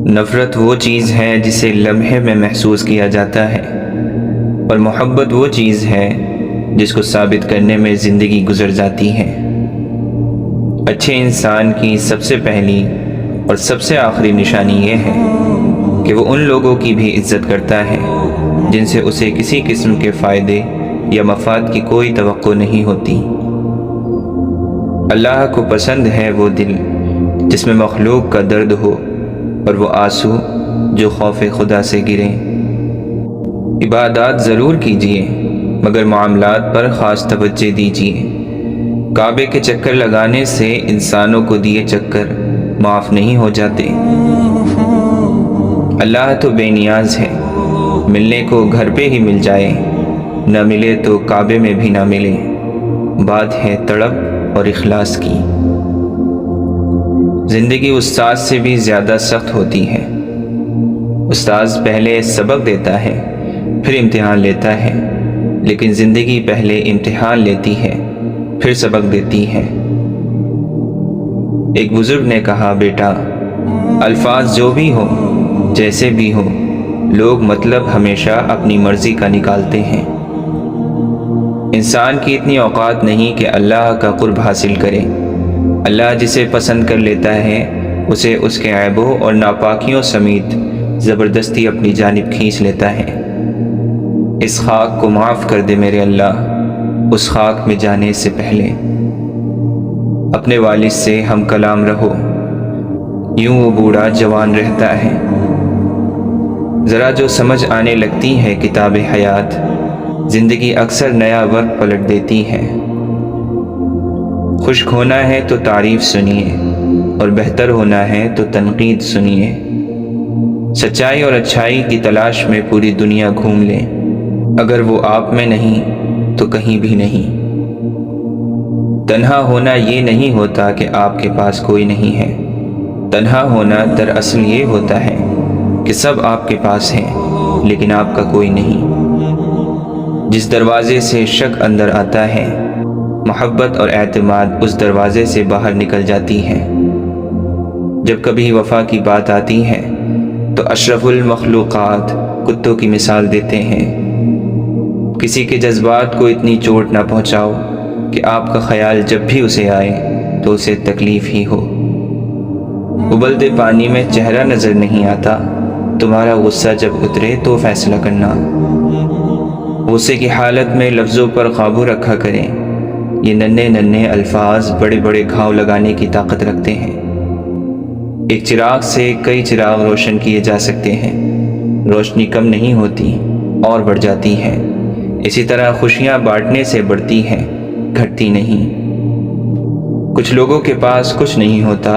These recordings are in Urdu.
نفرت وہ چیز ہے جسے لمحے میں محسوس کیا جاتا ہے، اور محبت وہ چیز ہے جس کو ثابت کرنے میں زندگی گزر جاتی ہے۔ اچھے انسان کی سب سے پہلی اور سب سے آخری نشانی یہ ہے کہ وہ ان لوگوں کی بھی عزت کرتا ہے جن سے اسے کسی قسم کے فائدے یا مفاد کی کوئی توقع نہیں ہوتی۔ اللہ کو پسند ہے وہ دل جس میں مخلوق کا درد ہو اور وہ آنسو جو خوف خدا سے گریں۔ عبادات ضرور کیجیے مگر معاملات پر خاص توجہ دیجیے۔ کعبے کے چکر لگانے سے انسانوں کو دیے چکر معاف نہیں ہو جاتے۔ اللہ تو بے نیاز ہے، ملنے کو گھر پہ ہی مل جائے، نہ ملے تو کعبے میں بھی نہ ملے۔ بات ہے طلب اور اخلاص کی۔ زندگی استاد سے بھی زیادہ سخت ہوتی ہے۔ استاد پہلے سبق دیتا ہے پھر امتحان لیتا ہے، لیکن زندگی پہلے امتحان لیتی ہے پھر سبق دیتی ہے۔ ایک بزرگ نے کہا، بیٹا الفاظ جو بھی ہوں جیسے بھی ہوں، لوگ مطلب ہمیشہ اپنی مرضی کا نکالتے ہیں۔ انسان کی اتنی اوقات نہیں کہ اللہ کا قرب حاصل کرے۔ اللہ جسے پسند کر لیتا ہے اسے اس کے عیبوں اور ناپاکیوں سمیت زبردستی اپنی جانب کھینچ لیتا ہے۔ اس خاک کو معاف کر دے میرے اللہ، اس خاک میں جانے سے پہلے۔ اپنے والد سے ہم کلام رہو، یوں وہ بوڑھا جوان رہتا ہے۔ ذرا جو سمجھ آنے لگتی ہے کتاب حیات، زندگی اکثر نیا وقت پلٹ دیتی ہے۔ خشک ہونا ہے تو تعریف سنیے اور بہتر ہونا ہے تو تنقید سنیے۔ سچائی اور اچھائی کی تلاش میں پوری دنیا گھوم لیں، اگر وہ آپ میں نہیں تو کہیں بھی نہیں۔ تنہا ہونا یہ نہیں ہوتا کہ آپ کے پاس کوئی نہیں ہے، تنہا ہونا دراصل یہ ہوتا ہے کہ سب آپ کے پاس ہیں لیکن آپ کا کوئی نہیں۔ جس دروازے سے شک اندر آتا ہے، محبت اور اعتماد اس دروازے سے باہر نکل جاتی ہے۔ جب کبھی وفا کی بات آتی ہے تو اشرف المخلوقات کتوں کی مثال دیتے ہیں۔ کسی کے جذبات کو اتنی چوٹ نہ پہنچاؤ کہ آپ کا خیال جب بھی اسے آئے تو اسے تکلیف ہی ہو۔ ابلتے پانی میں چہرہ نظر نہیں آتا، تمہارا غصہ جب اترے تو فیصلہ کرنا۔ غصے کی حالت میں لفظوں پر قابو رکھا کریں، یہ ننھے ننھے الفاظ بڑے بڑے گھاؤ لگانے کی طاقت رکھتے ہیں۔ ایک چراغ سے کئی چراغ روشن کیے جا سکتے ہیں، روشنی کم نہیں ہوتی اور بڑھ جاتی ہے۔ اسی طرح خوشیاں بانٹنے سے بڑھتی ہیں، گھٹتی نہیں۔ کچھ لوگوں کے پاس کچھ نہیں ہوتا،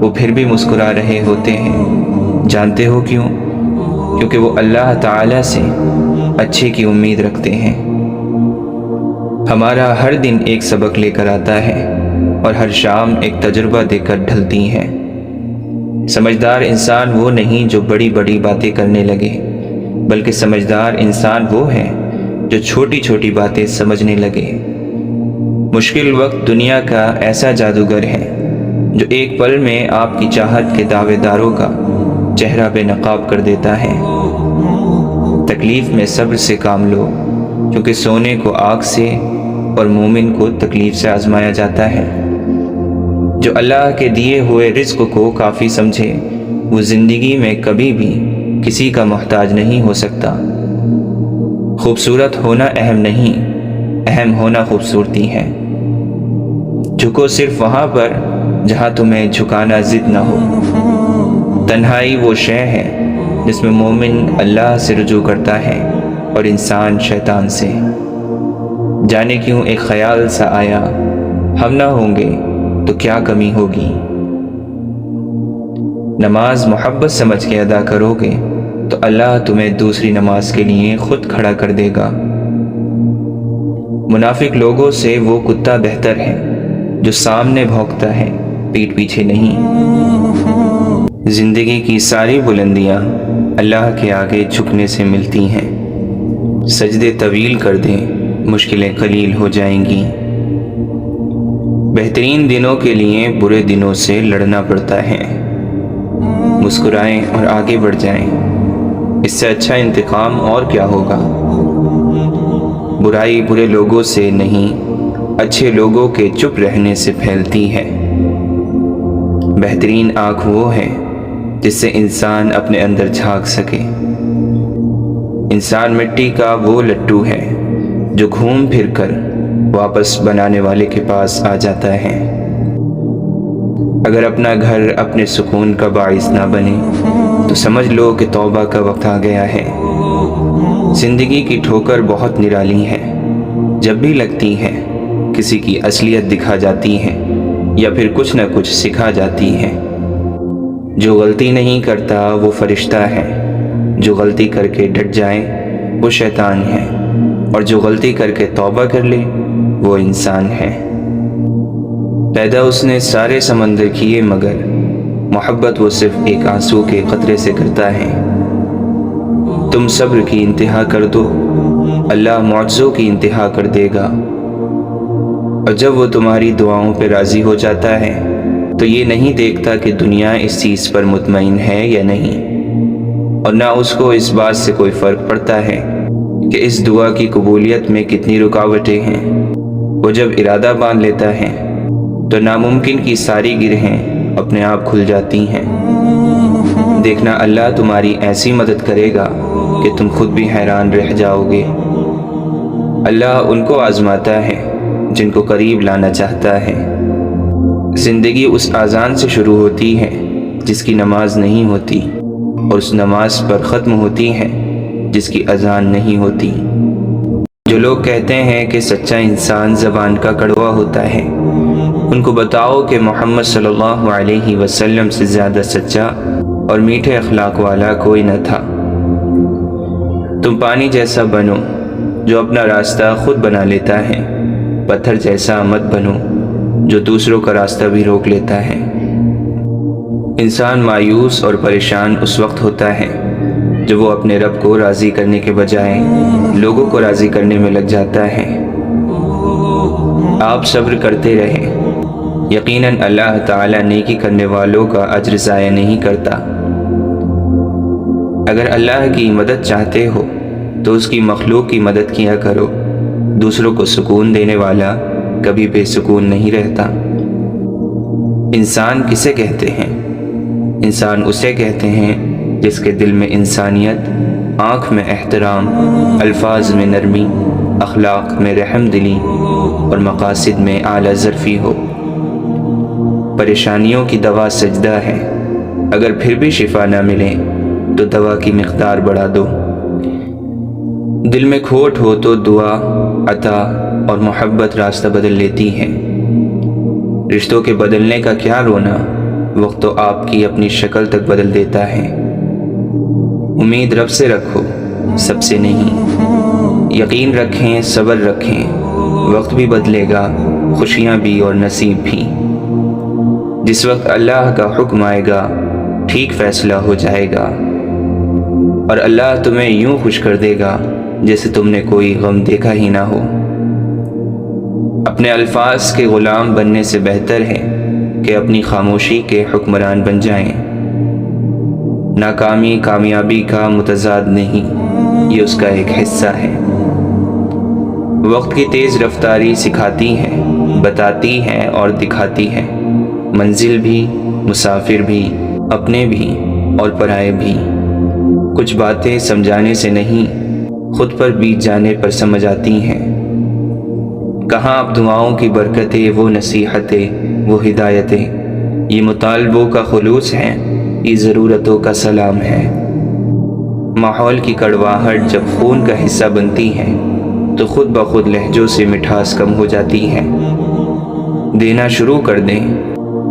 وہ پھر بھی مسکرا رہے ہوتے ہیں۔ جانتے ہو کیوں؟ کیونکہ وہ اللہ تعالی سے اچھے کی امید رکھتے ہیں۔ ہمارا ہر دن ایک سبق لے کر آتا ہے اور ہر شام ایک تجربہ دے کر ڈھلتی ہے۔ سمجھدار انسان وہ نہیں جو بڑی بڑی باتیں کرنے لگے، بلکہ سمجھدار انسان وہ ہے جو چھوٹی چھوٹی باتیں سمجھنے لگے۔ مشکل وقت دنیا کا ایسا جادوگر ہے جو ایک پل میں آپ کی چاہت کے دعوے داروں کا چہرہ بے نقاب کر دیتا ہے۔ تکلیف میں صبر سے کام لو، کیونکہ سونے کو آگ سے اور مومن کو تکلیف سے آزمایا جاتا ہے۔ جو اللہ کے دیے ہوئے رزق کو کافی سمجھے وہ زندگی میں کبھی بھی کسی کا محتاج نہیں ہو سکتا۔ خوبصورت ہونا اہم نہیں، اہم ہونا خوبصورتی ہے۔ جھکو صرف وہاں پر جہاں تمہیں جھکانا ضد نہ ہو۔ تنہائی وہ شے ہے جس میں مومن اللہ سے رجوع کرتا ہے اور انسان شیطان سے۔ جانے کیوں ایک خیال سا آیا، ہم نہ ہوں گے تو کیا کمی ہوگی۔ نماز محبت سمجھ کے ادا کرو گے تو اللہ تمہیں دوسری نماز کے لیے خود کھڑا کر دے گا۔ منافق لوگوں سے وہ کتا بہتر ہے جو سامنے بھونکتا ہے، پیٹھ پیچھے نہیں۔ زندگی کی ساری بلندیاں اللہ کے آگے جھکنے سے ملتی ہیں۔ سجدے طویل کر دیں، مشکلیں قلیل ہو جائیں گی۔ بہترین دنوں کے لیے برے دنوں سے لڑنا پڑتا ہے۔ مسکرائیں اور آگے بڑھ جائیں۔ اس سے اچھا انتقام اور کیا ہوگا؟ برائی برے لوگوں سے نہیں، اچھے لوگوں کے چپ رہنے سے پھیلتی ہے۔ بہترین آنکھ وہ ہے جس سے انسان اپنے اندر جھانک سکے۔ انسان مٹی کا وہ لٹو ہے جو گھوم پھر کر واپس بنانے والے کے پاس آ جاتا ہے۔ اگر اپنا گھر اپنے سکون کا باعث نہ بنے تو سمجھ لو کہ توبہ کا وقت آ گیا ہے۔ زندگی کی ٹھوکر بہت نرالی ہے، جب بھی لگتی ہے کسی کی اصلیت دکھا جاتی ہے یا پھر کچھ نہ کچھ سکھا جاتی ہے۔ جو غلطی نہیں کرتا وہ فرشتہ ہے، جو غلطی کر کے ڈٹ جائے وہ شیطان ہے، اور جو غلطی کر کے توبہ کر لے وہ انسان ہے۔ پیدا اس نے سارے سمندر کیے مگر محبت وہ صرف ایک آنسو کے قطرے سے کرتا ہے۔ تم صبر کی انتہا کر دو، اللہ معجزوں کی انتہا کر دے گا۔ اور جب وہ تمہاری دعاؤں پہ راضی ہو جاتا ہے تو یہ نہیں دیکھتا کہ دنیا اس چیز پر مطمئن ہے یا نہیں، اور نہ اس کو اس بات سے کوئی فرق پڑتا ہے کہ اس دعا کی قبولیت میں کتنی رکاوٹیں ہیں۔ وہ جب ارادہ باندھ لیتا ہے تو ناممکن کی ساری گرہیں اپنے آپ کھل جاتی ہیں۔ دیکھنا اللہ تمہاری ایسی مدد کرے گا کہ تم خود بھی حیران رہ جاؤ گے۔ اللہ ان کو آزماتا ہے جن کو قریب لانا چاہتا ہے۔ زندگی اس اذان سے شروع ہوتی ہے جس کی نماز نہیں ہوتی، اور اس نماز پر ختم ہوتی ہے جس کی اذان نہیں ہوتی۔ جو لوگ کہتے ہیں کہ سچا انسان زبان کا کڑوا ہوتا ہے، ان کو بتاؤ کہ محمد صلی اللہ علیہ وسلم سے زیادہ سچا اور میٹھے اخلاق والا کوئی نہ تھا۔ تم پانی جیسا بنو جو اپنا راستہ خود بنا لیتا ہے، پتھر جیسا مت بنو جو دوسروں کا راستہ بھی روک لیتا ہے۔ انسان مایوس اور پریشان اس وقت ہوتا ہے جب وہ اپنے رب کو راضی کرنے کے بجائے لوگوں کو راضی کرنے میں لگ جاتا ہے۔ آپ صبر کرتے رہیں، یقیناً اللہ تعالیٰ نیکی کرنے والوں کا اجر ضائع نہیں کرتا۔ اگر اللہ کی مدد چاہتے ہو تو اس کی مخلوق کی مدد کیا کرو۔ دوسروں کو سکون دینے والا کبھی بے سکون نہیں رہتا۔ انسان کسے کہتے ہیں؟ انسان اسے کہتے ہیں جس کے دل میں انسانیت، آنکھ میں احترام، الفاظ میں نرمی، اخلاق میں رحم دلی اور مقاصد میں اعلیٰ ظرفی ہو۔ پریشانیوں کی دوا سجدہ ہے، اگر پھر بھی شفا نہ ملے تو دوا کی مقدار بڑھا دو۔ دل میں کھوٹ ہو تو دعا، عطا اور محبت راستہ بدل لیتی ہے۔ رشتوں کے بدلنے کا کیا رونا، وقت تو آپ کی اپنی شکل تک بدل دیتا ہے۔ امید رب سے رکھو، سب سے نہیں۔ یقین رکھیں، صبر رکھیں، وقت بھی بدلے گا، خوشیاں بھی اور نصیب بھی۔ جس وقت اللہ کا حکم آئے گا ٹھیک فیصلہ ہو جائے گا، اور اللہ تمہیں یوں خوش کر دے گا جیسے تم نے کوئی غم دیکھا ہی نہ ہو۔ اپنے الفاظ کے غلام بننے سے بہتر ہے کہ اپنی خاموشی کے حکمران بن جائیں۔ ناکامی کامیابی کا متضاد نہیں، یہ اس کا ایک حصہ ہے۔ وقت کی تیز رفتاری سکھاتی ہے، بتاتی ہے اور دکھاتی ہے، منزل بھی، مسافر بھی، اپنے بھی اور پرائے بھی۔ کچھ باتیں سمجھانے سے نہیں، خود پر بیت جانے پر سمجھ آتی ہیں۔ کہاں اب دعاؤں کی برکتیں، وہ نصیحتیں، وہ ہدایتیں، یہ مطالبوں کا خلوص ہے، یہ ضرورتوں کا سلام ہے۔ ماحول کی کڑواہٹ جب خون کا حصہ بنتی ہے تو خود بخود لہجوں سے مٹھاس کم ہو جاتی ہے۔ دینا شروع کر دیں،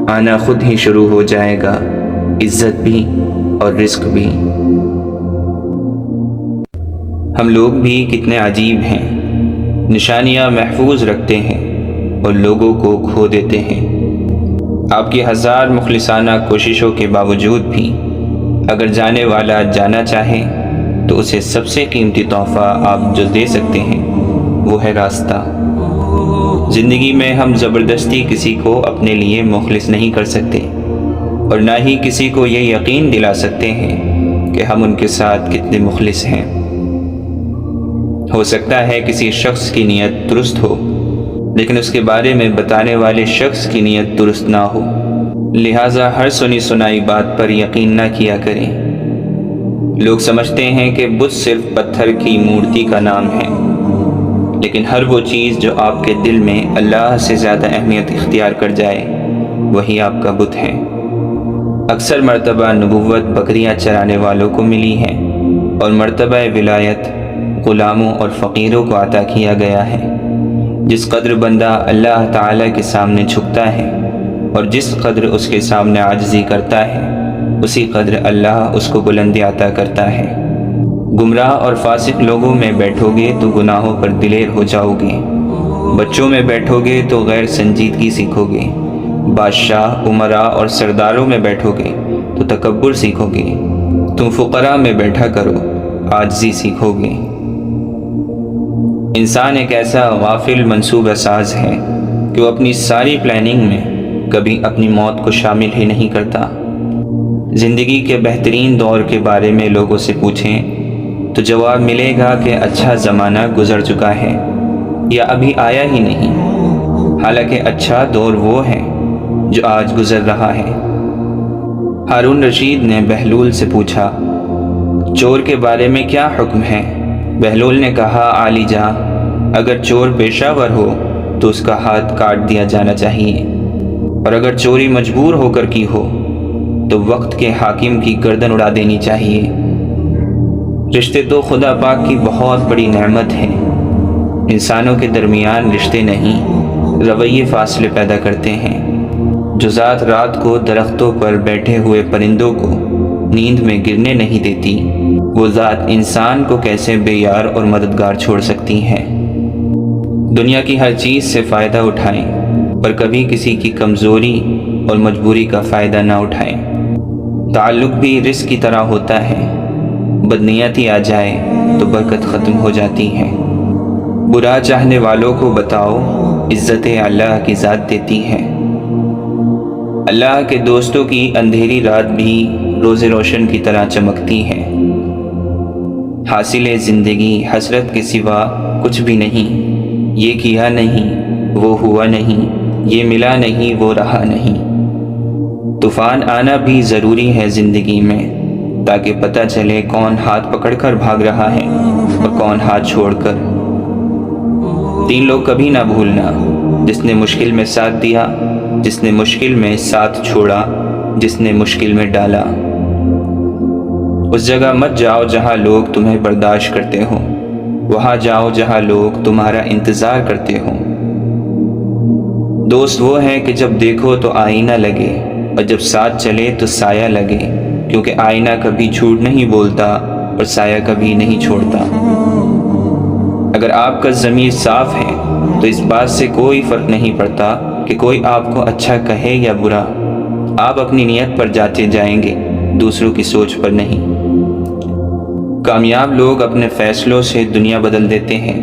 آنا خود ہی شروع ہو جائے گا، عزت بھی اور رزق بھی۔ ہم لوگ بھی کتنے عجیب ہیں، نشانیاں محفوظ رکھتے ہیں اور لوگوں کو کھو دیتے ہیں۔ آپ کی ہزار مخلصانہ کوششوں کے باوجود بھی اگر جانے والا جانا چاہے تو اسے سب سے قیمتی تحفہ آپ جو دے سکتے ہیں وہ ہے راستہ۔ زندگی میں ہم زبردستی کسی کو اپنے لیے مخلص نہیں کر سکتے، اور نہ ہی کسی کو یہ یقین دلا سکتے ہیں کہ ہم ان کے ساتھ کتنے مخلص ہیں۔ ہو سکتا ہے کسی شخص کی نیت درست ہو، لیکن اس کے بارے میں بتانے والے شخص کی نیت درست نہ ہو، لہٰذا ہر سنی سنائی بات پر یقین نہ کیا کریں۔ لوگ سمجھتے ہیں کہ بت صرف پتھر کی مورتی کا نام ہے، لیکن ہر وہ چیز جو آپ کے دل میں اللہ سے زیادہ اہمیت اختیار کر جائے وہی آپ کا بت ہے۔ اکثر مرتبہ نبوت بکریاں چرانے والوں کو ملی ہے، اور مرتبہ ولایت غلاموں اور فقیروں کو عطا کیا گیا ہے۔ جس قدر بندہ اللہ تعالیٰ کے سامنے جھکتا ہے اور جس قدر اس کے سامنے عاجزی کرتا ہے، اسی قدر اللہ اس کو بلندی عطا کرتا ہے۔ گمراہ اور فاسق لوگوں میں بیٹھو گے تو گناہوں پر دلیر ہو جاؤ گے، بچوں میں بیٹھو گے تو غیر سنجیدگی سیکھو گے، بادشاہ، امراء اور سرداروں میں بیٹھو گے تو تکبر سیکھو گے، تم فقراء میں بیٹھا کرو، عاجزی سیکھو گے۔ انسان ایک ایسا غافل منصوبہ ساز ہے کہ وہ اپنی ساری پلاننگ میں کبھی اپنی موت کو شامل ہی نہیں کرتا۔ زندگی کے بہترین دور کے بارے میں لوگوں سے پوچھیں تو جواب ملے گا کہ اچھا زمانہ گزر چکا ہے یا ابھی آیا ہی نہیں، حالانکہ اچھا دور وہ ہے جو آج گزر رہا ہے۔ ہارون رشید نے بہلول سے پوچھا، چور کے بارے میں کیا حکم ہے؟ بہلول نے کہا، عالی جاں، اگر چور پیشہ ور ہو تو اس کا ہاتھ کاٹ دیا جانا چاہیے، اور اگر چوری مجبور ہو کر کی ہو تو وقت کے حاکم کی گردن اڑا دینی چاہیے۔ رشتے تو خدا پاک کی بہت بڑی نعمت ہیں۔ انسانوں کے درمیان رشتے نہیں، رویے فاصلے پیدا کرتے ہیں۔ جو ذات رات کو درختوں پر بیٹھے ہوئے پرندوں کو نیند میں گرنے نہیں دیتی، وہ ذات انسان کو کیسے بے یار اور مددگار چھوڑ سکتی ہے۔ دنیا کی ہر چیز سے فائدہ اٹھائیں، پر کبھی کسی کی کمزوری اور مجبوری کا فائدہ نہ اٹھائیں۔ تعلق بھی رزق کی طرح ہوتا ہے، بدنیتی آ جائے تو برکت ختم ہو جاتی ہے۔ برا چاہنے والوں کو بتاؤ، عزت اللہ کی ذات دیتی ہے۔ اللہ کے دوستوں کی اندھیری رات بھی روز روشن کی طرح چمکتی ہے۔ حاصل زندگی حسرت کے سوا کچھ بھی نہیں، یہ کیا نہیں، وہ ہوا نہیں، یہ ملا نہیں، وہ رہا نہیں۔ طوفان آنا بھی ضروری ہے زندگی میں، تاکہ پتہ چلے کون ہاتھ پکڑ کر بھاگ رہا ہے اور کون ہاتھ چھوڑ کر۔ 3 لوگ کبھی نہ بھولنا، جس نے مشکل میں ساتھ دیا، جس نے مشکل میں ساتھ چھوڑا، جس نے مشکل میں ڈالا۔ اس جگہ مت جاؤ جہاں لوگ تمہیں برداشت کرتے ہوں، وہاں جاؤ جہاں لوگ تمہارا انتظار کرتے ہوں۔ دوست وہ ہیں کہ جب دیکھو تو آئینہ لگے، اور جب ساتھ چلے تو سایہ لگے، کیونکہ آئینہ کبھی جھوٹ نہیں بولتا اور سایہ کبھی نہیں چھوڑتا۔ اگر آپ کا ضمیر صاف ہے تو اس بات سے کوئی فرق نہیں پڑتا کہ کوئی آپ کو اچھا کہے یا برا، آپ اپنی نیت پر جاتے جائیں گے، دوسروں کی سوچ پر نہیں۔ کامیاب لوگ اپنے فیصلوں سے دنیا بدل دیتے ہیں،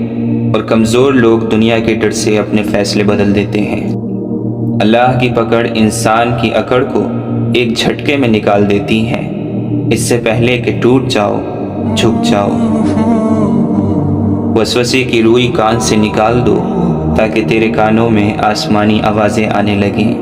اور کمزور لوگ دنیا کے ڈر سے اپنے فیصلے بدل دیتے ہیں۔ اللہ کی پکڑ انسان کی اکڑ کو ایک جھٹکے میں نکال دیتی ہے، اس سے پہلے کہ ٹوٹ جاؤ، جھک جاؤ۔ وسوسے کی روئی کان سے نکال دو تاکہ تیرے کانوں میں آسمانی آوازیں آنے لگیں۔